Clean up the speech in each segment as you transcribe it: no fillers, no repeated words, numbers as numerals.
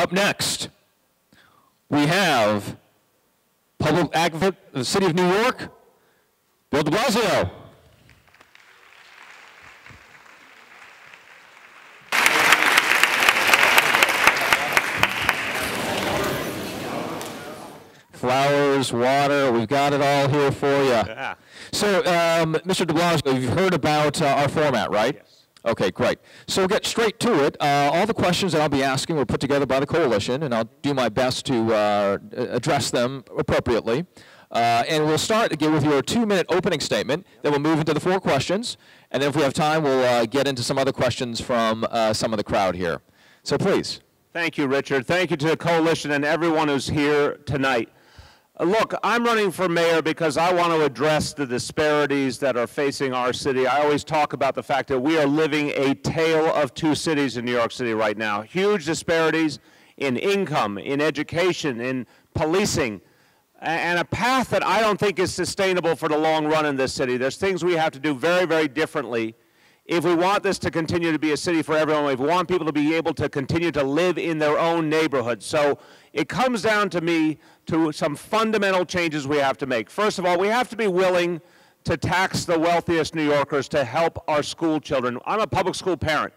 Up next, we have Public Advocate of the City of New York, Bill de Blasio. Flowers, water, we've got it all here for you. Yeah. So, Mr. de Blasio, you've heard about our format, right? Yes. Okay, great. So we'll get straight to it. All the questions that I'll be asking were put together by the coalition, and I'll do my best to address them appropriately. And we'll start again with your 2-minute opening statement. Then we'll move into the 4 questions, and then if we have time, we'll get into some other questions from some of the crowd here. So please. Thank you, Richard. Thank you to the coalition and everyone who's here tonight. Look, I'm running for mayor because I want to address the disparities that are facing our city. I always talk about the fact that we are living a tale of 2 cities in New York City right now. Huge disparities in income, in education, in policing, and a path that I don't think is sustainable for the long run in this city. There's things we have to do very, very differently if we want this to continue to be a city for everyone, if we want people to be able to continue to live in their own neighborhood. So it comes down to me to some fundamental changes we have to make. First of all, we have to be willing to tax the wealthiest New Yorkers to help our school children. I'm a public school parent,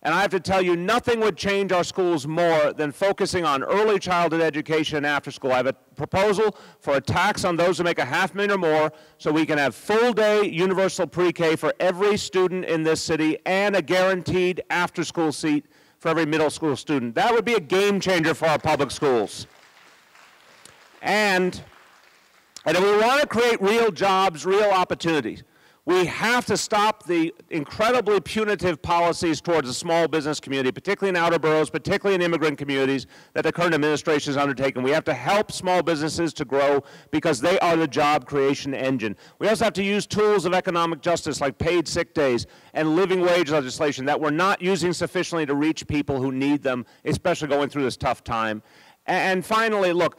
and I have to tell you, nothing would change our schools more than focusing on early childhood education and after school. I have a proposal for a tax on those who make $500,000 or more so we can have full-day universal pre-K for every student in this city and a guaranteed after-school seat for every middle school student. That would be a game changer for our public schools. And if we want to create real jobs, real opportunities, we have to stop the incredibly punitive policies towards the small business community, particularly in outer boroughs, particularly in immigrant communities that the current administration has undertaken. We have to help small businesses to grow because they are the job creation engine. We also have to use tools of economic justice like paid sick days and living wage legislation that we're not using sufficiently to reach people who need them, especially going through this tough time. And finally, look,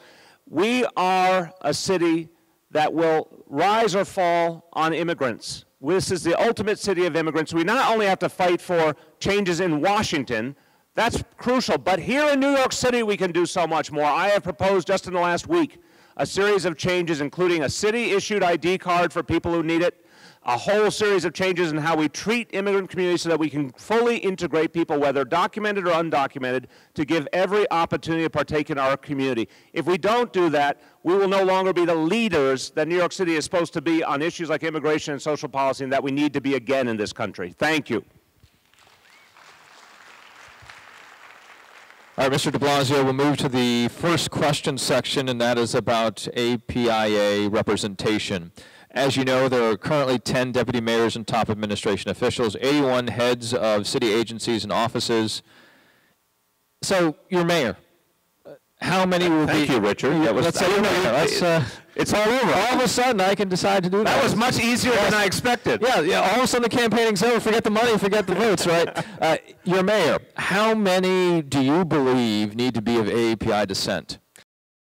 we are a city that will rise or fall on immigrants. This is the ultimate city of immigrants. We not only have to fight for changes in Washington, that's crucial, but here in New York City we can do so much more. I have proposed just in the last week a series of changes, including a city-issued ID card for people who need it, a whole series of changes in how we treat immigrant communities so that we can fully integrate people, whether documented or undocumented, to give every opportunity to partake in our community. If we don't do that, we will no longer be the leaders that New York City is supposed to be on issues like immigration and social policy, and that we need to be again in this country. Thank you. All right, Mr. de Blasio, we'll move to the first question section, and that is about APIA representation. As you know, there are currently 10 deputy mayors and top administration officials, 81 heads of city agencies and offices. So, you're mayor. How many will be? Thank you, Richard. Let's say you're mayor. It's all over. All of a sudden, I can decide to do that. That was much easier than I expected. Yeah, all of a sudden the campaigning's over. Forget the money, forget the votes, right? You're mayor. How many do you believe need to be of AAPI descent?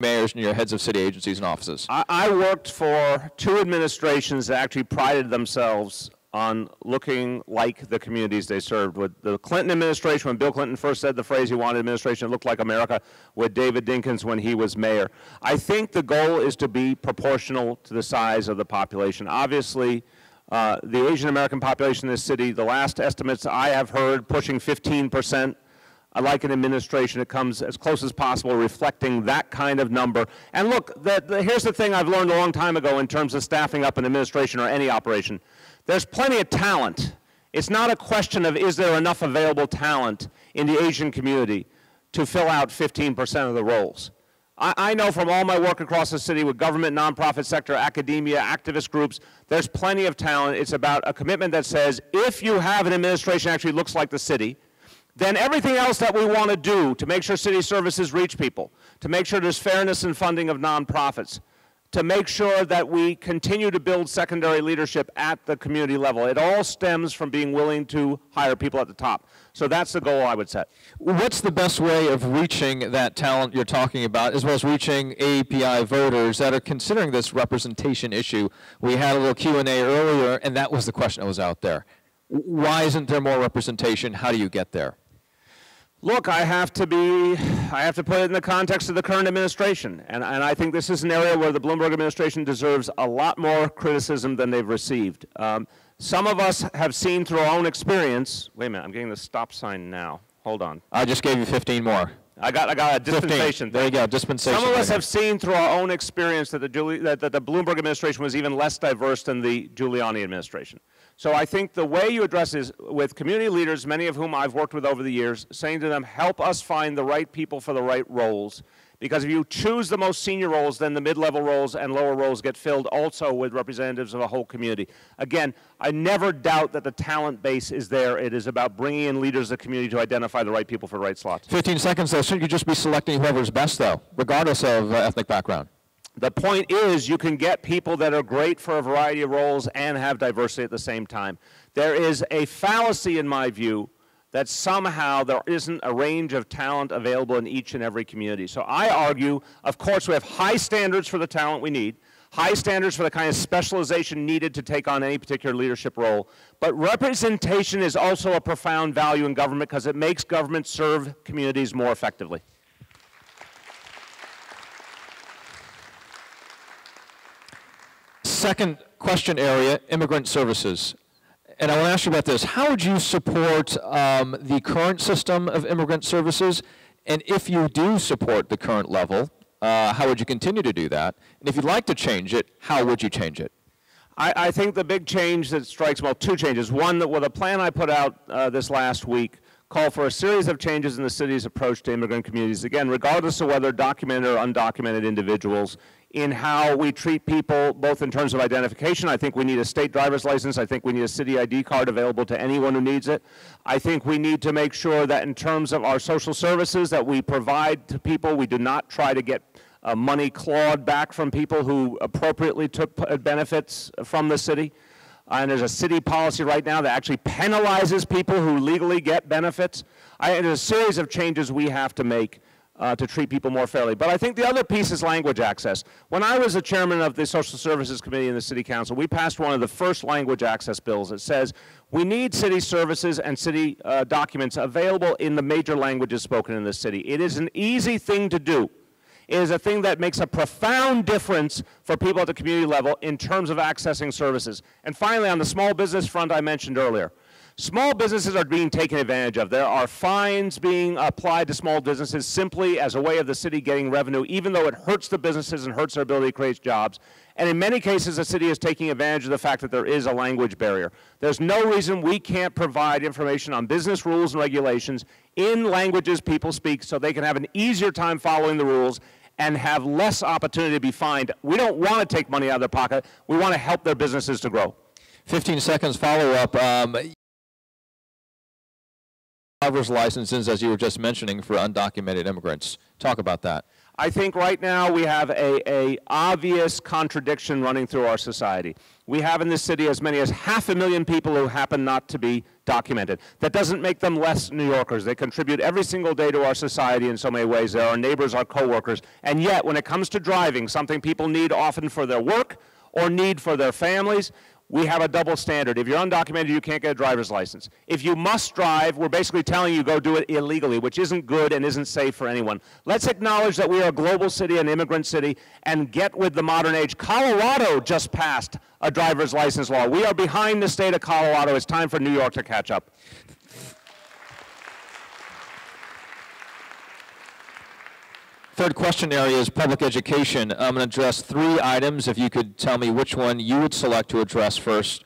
Mayors and your heads of city agencies and offices. I worked for 2 administrations that actually prided themselves on looking like the communities they served. With the Clinton administration, when Bill Clinton first said the phrase he wanted administration that looked like America, with David Dinkins when he was mayor. I think the goal is to be proportional to the size of the population. Obviously, the Asian American population in this city, the last estimates I have heard, pushing 15%. I like an administration that comes as close as possible reflecting that kind of number. And look, here's the thing I've learned a long time ago in terms of staffing up an administration or any operation. There's plenty of talent. It's not a question of is there enough available talent in the Asian community to fill out 15% of the roles. I know from all my work across the city with government, nonprofit sector, academia, activist groups, there's plenty of talent. It's about a commitment that says if you have an administration that actually looks like the city, then everything else that we want to do to make sure city services reach people, to make sure there's fairness in funding of nonprofits, to make sure that we continue to build secondary leadership at the community level. It all stems from being willing to hire people at the top. So that's the goal I would set. What's the best way of reaching that talent you're talking about, as well as reaching API voters that are considering this representation issue? We had a little Q&A earlier, and that was the question that was out there. Why isn't there more representation? How do you get there? Look, I have to put it in the context of the current administration, and I think this is an area where the Bloomberg administration deserves a lot more criticism than they've received. Some of us have seen through our own experience. Wait a minute, I'm getting the stop sign now. Hold on. I just gave you 15 more. I got a dispensation. 15. There you go, dispensation. Some of us have seen through our own experience that the Bloomberg administration was even less diverse than the Giuliani administration. So I think the way you address is with community leaders, many of whom I've worked with over the years, saying to them, help us find the right people for the right roles. Because if you choose the most senior roles, then the mid-level roles and lower roles get filled also with representatives of a whole community. Again, I never doubt that the talent base is there. It is about bringing in leaders of the community to identify the right people for the right slots. 15 seconds, though. Shouldn't you just be selecting whoever's best, though, regardless of ethnic background? The point is you can get people that are great for a variety of roles and have diversity at the same time. There is a fallacy, in my view, that somehow there isn't a range of talent available in each and every community. So I argue, of course, we have high standards for the talent we need, high standards for the kind of specialization needed to take on any particular leadership role, but representation is also a profound value in government because it makes government serve communities more effectively. Second question area, immigrant services. And I want to ask you about this. How would you support the current system of immigrant services? And if you do support the current level, how would you continue to do that? And if you'd like to change it, how would you change it? I think the big change that strikes, well, two changes. One, that with a plan I put out this last week, called for a series of changes in the city's approach to immigrant communities, again, regardless of whether documented or undocumented individuals, in how we treat people, both in terms of identification. I think we need a state driver's license. I think we need a city ID card available to anyone who needs it. I think we need to make sure that in terms of our social services that we provide to people, we do not try to get money clawed back from people who appropriately took benefits from the city. And there's a city policy right now that actually penalizes people who legally get benefits. There's a series of changes we have to make to treat people more fairly. But I think the other piece is language access. When I was the chairman of the Social Services Committee in the City Council, we passed one of the first language access bills that says we need city services and city documents available in the major languages spoken in the city. It is an easy thing to do. It is a thing that makes a profound difference for people at the community level in terms of accessing services. And finally, on the small business front I mentioned earlier, small businesses are being taken advantage of. There are fines being applied to small businesses simply as a way of the city getting revenue, even though it hurts the businesses and hurts their ability to create jobs. And in many cases, the city is taking advantage of the fact that there is a language barrier. There's no reason we can't provide information on business rules and regulations in languages people speak so they can have an easier time following the rules and have less opportunity to be fined. We don't want to take money out of their pocket. We want to help their businesses to grow. 15 seconds follow-up. Driver's licenses, as you were just mentioning, for undocumented immigrants. Talk about that. I think right now we have a obvious contradiction running through our society. We have in this city as many as 500,000 people who happen not to be documented. That doesn't make them less New Yorkers. They contribute every single day to our society in so many ways. They're our neighbors, our coworkers. And yet, when it comes to driving, something people need often for their work or need for their families, we have a double standard. If you're undocumented, you can't get a driver's license. If you must drive, we're basically telling you go do it illegally, which isn't good and isn't safe for anyone. Let's acknowledge that we are a global city, an immigrant city, and get with the modern age. Colorado just passed a driver's license law. We are behind the state of Colorado. It's time for New York to catch up. Third question area is public education. I'm going to address 3 items. If you could tell me which one you would select to address first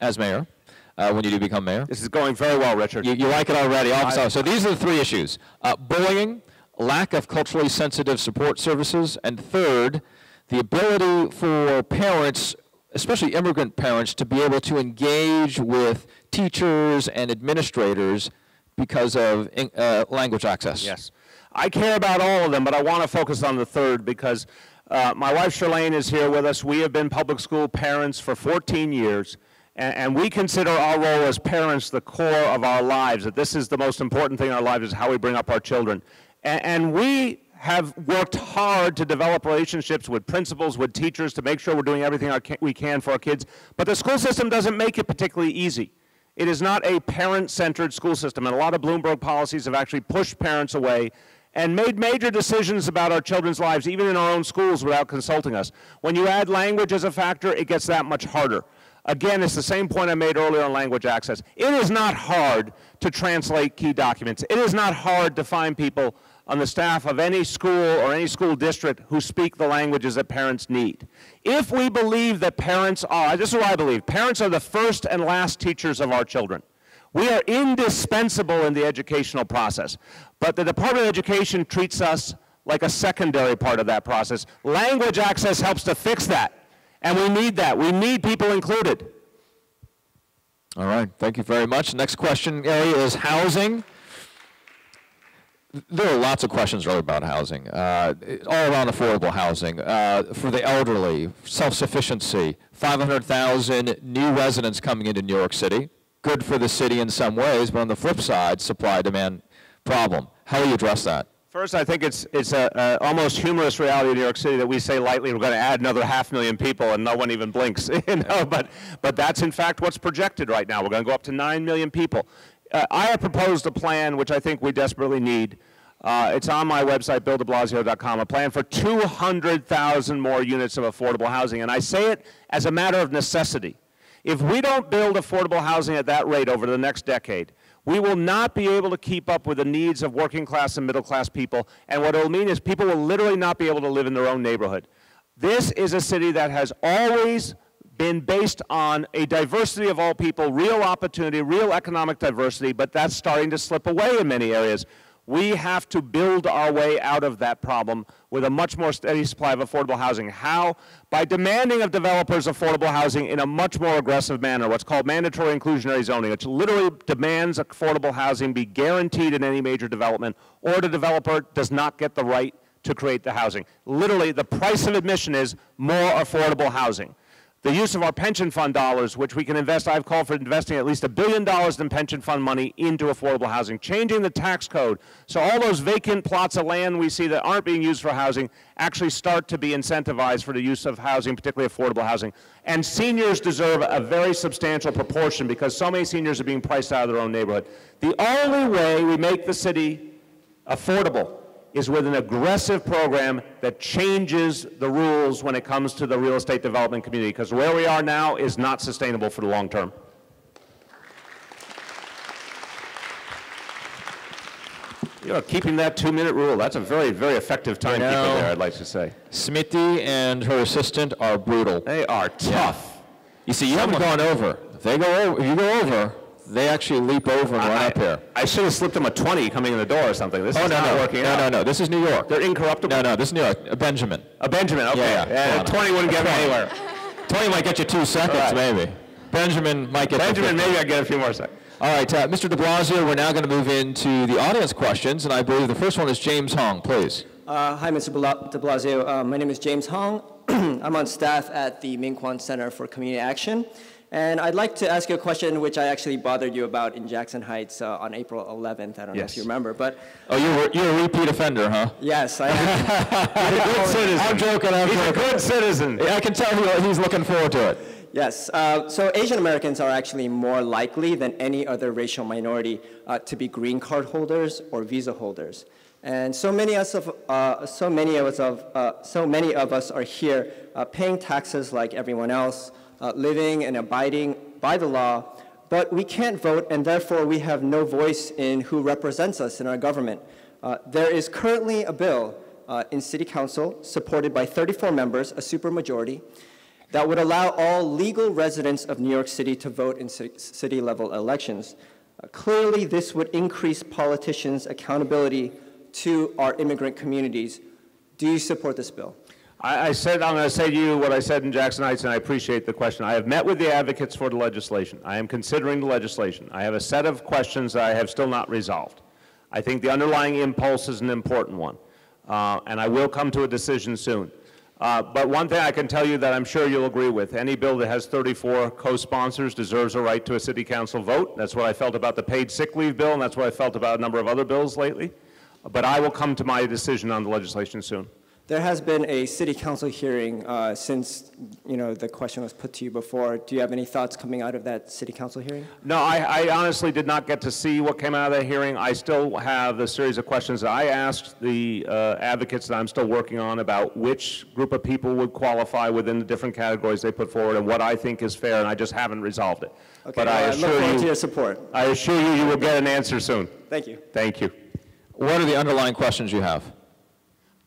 as mayor, when you do become mayor. This is going very well, Richard. You like it already. So these are the 3 issues. Bullying, lack of culturally sensitive support services, and third, the ability for parents, especially immigrant parents, to be able to engage with teachers and administrators because of language access. Yes. I care about all of them, but I want to focus on the third because my wife Charlene is here with us. We have been public school parents for 14 years, and we consider our role as parents the core of our lives, that this is the most important thing in our lives is how we bring up our children. And we have worked hard to develop relationships with principals, with teachers, to make sure we're doing everything we can for our kids. But the school system doesn't make it particularly easy. It is not a parent-centered school system, and a lot of Bloomberg policies have actually pushed parents away and made major decisions about our children's lives, even in our own schools, without consulting us. When you add language as a factor, it gets that much harder. Again, it's the same point I made earlier on language access. It is not hard to translate key documents. It is not hard to find people on the staff of any school or any school district who speak the languages that parents need. If we believe that parents are, this is what I believe, parents are the first and last teachers of our children. We are indispensable in the educational process, but the Department of Education treats us like a secondary part of that process. Language access helps to fix that, and we need that. We need people included. All right, thank you very much. Next question area is housing. There are lots of questions really about housing, all around affordable housing, for the elderly, self-sufficiency, 500,000 new residents coming into New York City. Good for the city in some ways, but on the flip side, supply-demand problem. How do you address that? First, I think it's a almost humorous reality in New York City that we say lightly we're going to add another 500,000 people and no one even blinks. But that's in fact what's projected right now. We're going to go up to 9 million people. I have proposed a plan which I think we desperately need. It's on my website, BillDeBlasio.com, a plan for 200,000 more units of affordable housing. And I say it as a matter of necessity. If we don't build affordable housing at that rate over the next decade, we will not be able to keep up with the needs of working class and middle class people. And what it will mean is people will literally not be able to live in their own neighborhood. This is a city that has always been based on a diversity of all people, real opportunity, real economic diversity, but that's starting to slip away in many areas. We have to build our way out of that problem with a much more steady supply of affordable housing. How? By demanding of developers affordable housing in a much more aggressive manner, what's called mandatory inclusionary zoning, which literally demands affordable housing be guaranteed in any major development, or the developer does not get the right to create the housing. Literally, the price of admission is more affordable housing. The use of our pension fund dollars, which we can invest, I've called for investing at least $1 billion in pension fund money into affordable housing, changing the tax code so all those vacant plots of land we see that aren't being used for housing actually start to be incentivized for the use of housing, particularly affordable housing. And seniors deserve a very substantial proportion because so many seniors are being priced out of their own neighborhood. The only way we make the city affordable is with an aggressive program that changes the rules when it comes to the real estate development community, because where we are now is not sustainable for the long term. You know, keeping that 2-minute rule, that's a very, very effective timekeeper there, I'd like to say. Smithy and her assistant are brutal. They are tough. Yeah. You see, you haven't gone over. If you go over, they actually leap over and run up here. I should have slipped them a 20 coming in the door or something. This is not working out. No, this is New York. They're incorruptible? No, this is New York. A Benjamin. A Benjamin, okay. Yeah. 20 wouldn't get me anywhere. 20 might get you 2 seconds, maybe. Benjamin might get Benjamin, maybe I get a few more seconds. All right, Mr. de Blasio, we're now going to move into the audience questions, and I believe the first one is James Hong, please. Hi, Mr. de Blasio. My name is James Hong. I'm on staff at the Ming Kwan Center for Community Action. And I'd like to ask you a question which I actually bothered you about in Jackson Heights on April 11th. I don't know if you remember, but... Oh, you're a repeat offender, huh? Yes, I am. He's a good citizen. I'm joking. He's a good citizen. I can tell he's looking forward to it. Yes. So Asian Americans are actually more likely than any other racial minority to be green card holders or visa holders. And so many of us are here paying taxes like everyone else, living and abiding by the law, but we can't vote, and therefore we have no voice in who represents us in our government. There is currently a bill in City Council supported by 34 members, a supermajority, that would allow all legal residents of New York City to vote in city-level elections. Clearly, this would increase politicians' accountability to our immigrant communities. Do you support this bill? I'm going to say to you what I said in Jackson Heights, and I appreciate the question. I have met with the advocates for the legislation. I am considering the legislation. I have a set of questions that I have still not resolved. I think the underlying impulse is an important one, and I will come to a decision soon. But one thing I can tell you that I'm sure you'll agree with, any bill that has 34 co-sponsors deserves a right to a city council vote. That's what I felt about the paid sick leave bill, and that's what I felt about a number of other bills lately. But I will come to my decision on the legislation soon. There has been a city council hearing since the question was put to you before. Do you have any thoughts coming out of that city council hearing? No, I honestly did not get to see what came out of that hearing. I still have a series of questions that I asked the advocates that I'm still working on about which group of people would qualify within the different categories they put forward and what I think is fair, and I just haven't resolved it. Okay, but I look forward to your support. I assure you, you will get an answer soon. Thank you. Thank you. What are the underlying questions you have?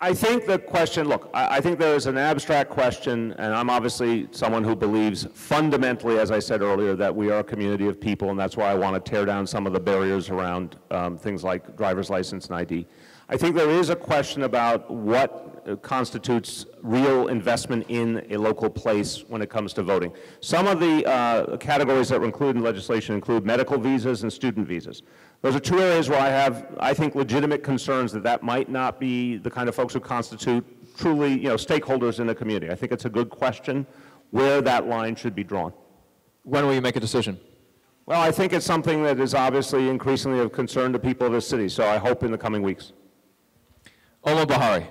I think the question, look, I think there is an abstract question, and I'm obviously someone who believes fundamentally, as I said earlier, that we are a community of people, and that's why I want to tear down some of the barriers around things like driver's license and ID. I think there is a question about what constitutes real investment in a local place when it comes to voting. Some of the categories that were included in legislation include medical visas and student visas. Those are two areas where I have, I think, legitimate concerns that that might not be the kind of folks who constitute truly, stakeholders in the community. I think it's a good question where that line should be drawn. When will you make a decision? Well, I think it's something that is obviously increasingly of concern to people of the city, so I hope in the coming weeks. Oma Bahari.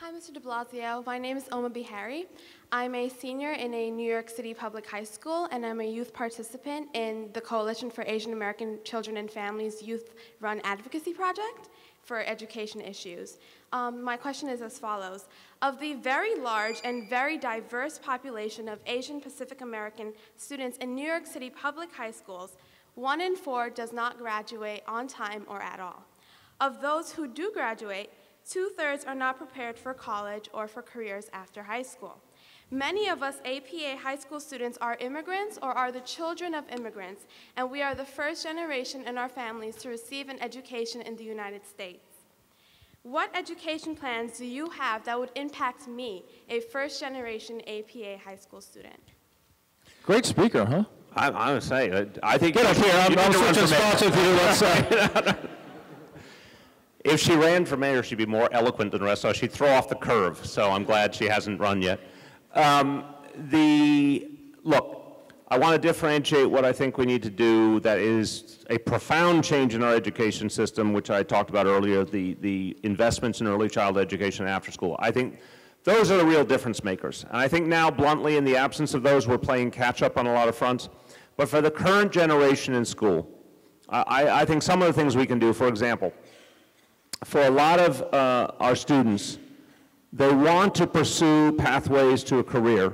Hi, Mr. de Blasio. My name is Oma Bihari. I'm a senior in a New York City public high school, and I'm a youth participant in the Coalition for Asian American Children and Families youth-run advocacy project for education issues. My question is as follows. Of the very large and very diverse population of Asian Pacific American students in New York City public high schools, 1 in 4 does not graduate on time or at all. Of those who do graduate, 2/3 are not prepared for college or for careers after high school. Many of us APA high school students are immigrants or are the children of immigrants, and we are the first generation in our families to receive an education in the United States. What education plans do you have that would impact me, a first-generation APA high school student? Great speaker, huh? I'm going to say, I think... Get up here. I'm switching spots with you. Let's If she ran for mayor, she'd be more eloquent than the rest of us. She'd throw off the curve, so I'm glad she hasn't run yet. Look, I want to differentiate what I think we need to do that is a profound change in our education system, which I talked about earlier, the investments in early childhood education and after school. I think those are the real difference makers. And I think now, bluntly, in the absence of those, we're playing catch up on a lot of fronts. But for the current generation in school, I think some of the things we can do, for example, for a lot of our students, they want to pursue pathways to a career,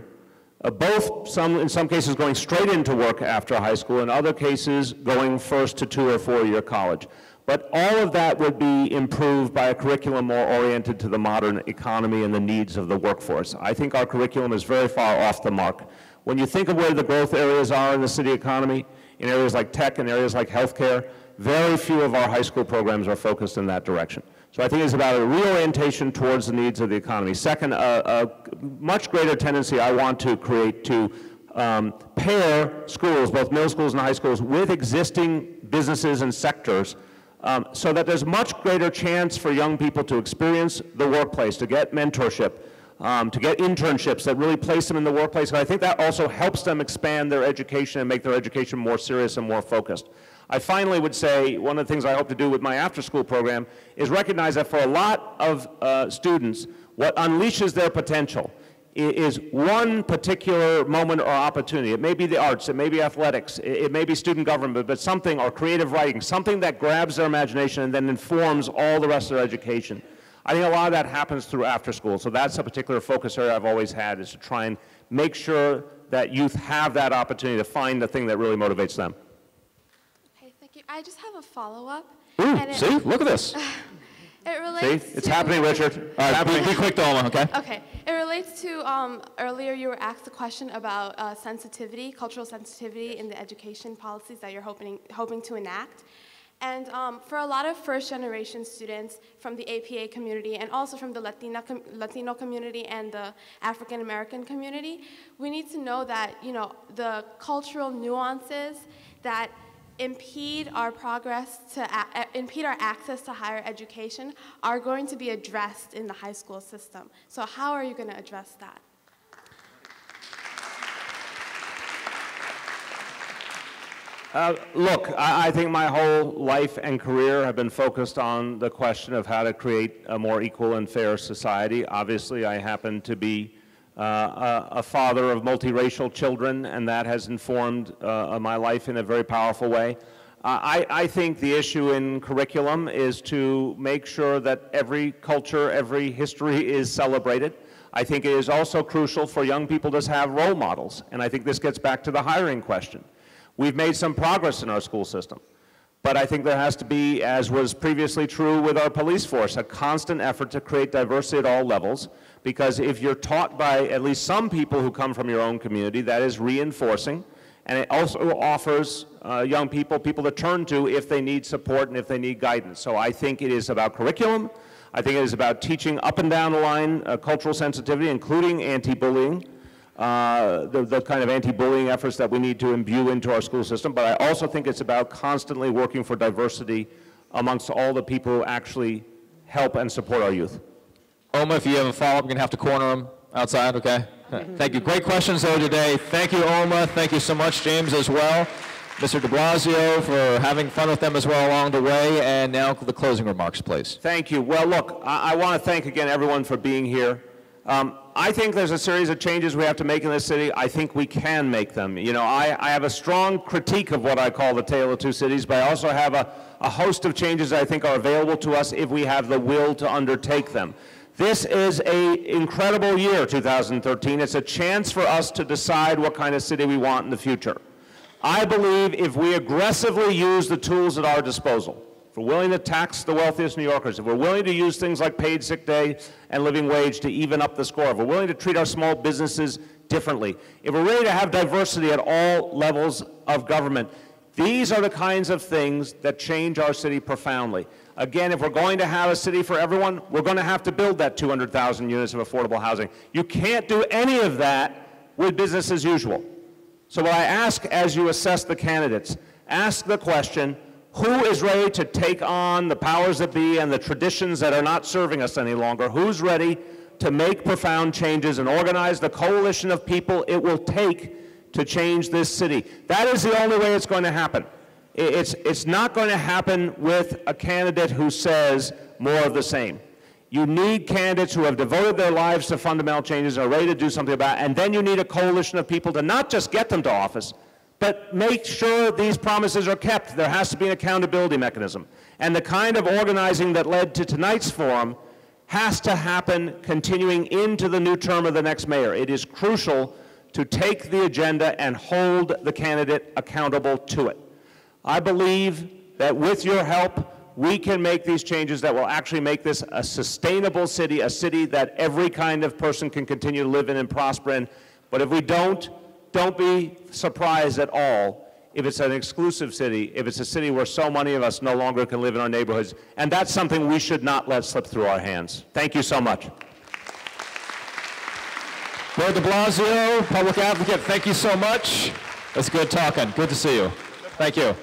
in some cases going straight into work after high school, in other cases going first to 2 or 4 year college. But all of that would be improved by a curriculum more oriented to the modern economy and the needs of the workforce. I think our curriculum is very far off the mark. When you think of where the growth areas are in the city economy, in areas like tech and areas like healthcare, very few of our high school programs are focused in that direction. So I think it's about a reorientation towards the needs of the economy. Second, a much greater tendency I want to create to pair schools, both middle schools and high schools, with existing businesses and sectors so that there's much greater chance for young people to experience the workplace, to get mentorship, to get internships that really place them in the workplace. And I think that also helps them expand their education and make their education more serious and more focused. I finally would say one of the things I hope to do with my after-school program is recognize that for a lot of students, what unleashes their potential is one particular moment or opportunity. It may be the arts, it may be athletics, it may be student government, but something, or creative writing, something that grabs their imagination and then informs all the rest of their education. I think a lot of that happens through after school, so that's a particular focus area I've always had, is to try and make sure that youth have that opportunity to find the thing that really motivates them. Okay, thank you. I just have a follow-up. Ooh, see? Look at this. It relates See? It's happening, Richard. All right, be quick, Dolma, okay? Okay. It relates to earlier you were asked a question about sensitivity, cultural sensitivity in the education policies that you're hoping to enact. And for a lot of first-generation students from the APA community and also from the Latino community and the African-American community, we need to know that, the cultural nuances that impede our progress impede our access to higher education are going to be addressed in the high school system. So how are you going to address that? Look, I think my whole life and career have been focused on the question of how to create a more equal and fair society. Obviously, I happen to be a father of multiracial children, and that has informed my life in a very powerful way. I think the issue in curriculum is to make sure that every culture, every history is celebrated. I think it is also crucial for young people to have role models, and I think this gets back to the hiring question. We've made some progress in our school system, but I think there has to be, as was previously true with our police force, a constant effort to create diversity at all levels, because if you're taught by at least some people who come from your own community, that is reinforcing, and it also offers young people to turn to if they need support and if they need guidance. So I think it is about curriculum. I think it is about teaching up and down the line cultural sensitivity, including anti-bullying, the kind of anti-bullying efforts that we need to imbue into our school system. But I also think it's about constantly working for diversity amongst all the people who actually help and support our youth. Oma, if you have a follow-up, you're going to have to corner them outside, okay? Thank you. Great questions, though, today. Thank you, Oma. Thank you so much, James, as well. Mr. de Blasio, for having fun with them as well along the way. And now the closing remarks, please. Thank you. Well, look, I want to thank again everyone for being here. I think there's a series of changes we have to make in this city. I think we can make them. You know, I have a strong critique of what I call the tale of two cities, but I also have a host of changes that I think are available to us if we have the will to undertake them. This is an incredible year, 2013. It's a chance for us to decide what kind of city we want in the future. I believe if we aggressively use the tools at our disposal, if we're willing to tax the wealthiest New Yorkers, if we're willing to use things like paid sick day and living wage to even up the score, if we're willing to treat our small businesses differently, if we're ready to have diversity at all levels of government, these are the kinds of things that change our city profoundly. Again, if we're going to have a city for everyone, we're going to have to build that 200,000 units of affordable housing. You can't do any of that with business as usual. So what I ask as you assess the candidates, ask the question, who is ready to take on the powers that be and the traditions that are not serving us any longer? Who's ready to make profound changes and organize the coalition of people it will take to change this city? That is the only way it's going to happen. It's not going to happen with a candidate who says more of the same. You need candidates who have devoted their lives to fundamental changes and are ready to do something about it, and then you need a coalition of people to not just get them to office, but make sure these promises are kept. There has to be an accountability mechanism. And the kind of organizing that led to tonight's forum has to happen continuing into the new term of the next mayor. It is crucial to take the agenda and hold the candidate accountable to it. I believe that with your help, we can make these changes that will actually make this a sustainable city, a city that every kind of person can continue to live in and prosper in. But if we don't be surprised at all if it's an exclusive city, if it's a city where so many of us no longer can live in our neighborhoods. And that's something we should not let slip through our hands. Thank you so much. Mayor de Blasio, public advocate, thank you so much. That's good talking. Good to see you. Thank you.